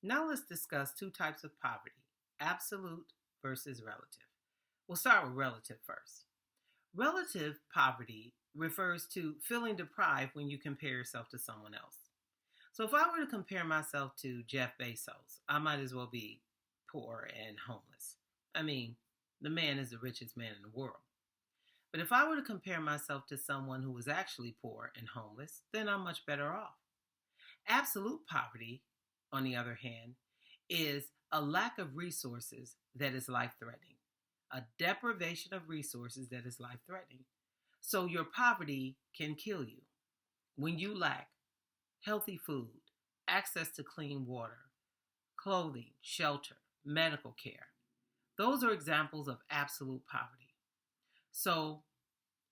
Now let's discuss two types of poverty, absolute versus relative. We'll start with relative first. Relative poverty refers to feeling deprived when you compare yourself to someone else. So if I were to compare myself to Jeff Bezos, I might as well be poor and homeless. I mean, the man is the richest man in the world. But if I were to compare myself to someone who was actually poor and homeless, then I'm much better off. Absolute poverty, on the other hand, is a lack of resources that is life threatening, a deprivation of resources that is life threatening. So your poverty can kill you when you lack healthy food, access to clean water, clothing, shelter, medical care. Those are examples of absolute poverty. So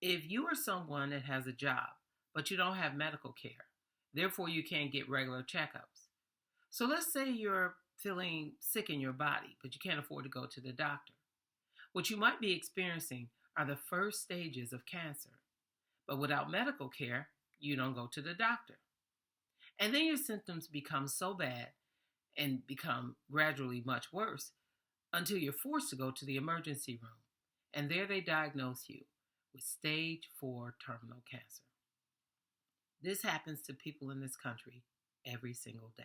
if you are someone that has a job, but you don't have medical care, therefore you can't get regular checkups. So let's say you're feeling sick in your body, but you can't afford to go to the doctor. What you might be experiencing are the first stages of cancer. But without medical care, you don't go to the doctor. And then your symptoms become so bad and become gradually much worse until you're forced to go to the emergency room. And there they diagnose you with stage 4 terminal cancer. This happens to people in this country every single day.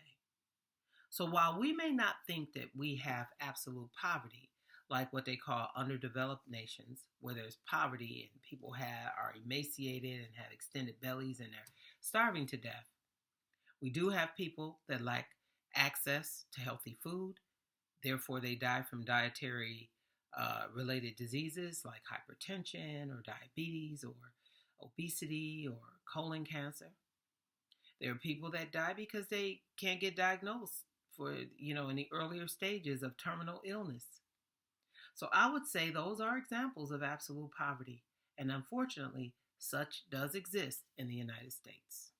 So while we may not think that we have absolute poverty, like what they call underdeveloped nations, where there's poverty and people are emaciated and have extended bellies and they're starving to death, we do have people that lack access to healthy food. Therefore, they die from dietary related diseases like hypertension or diabetes or obesity or colon cancer. There are people that die because they can't get diagnosed in the earlier stages of terminal illness. So I would say those are examples of absolute poverty. And unfortunately, such does exist in the United States.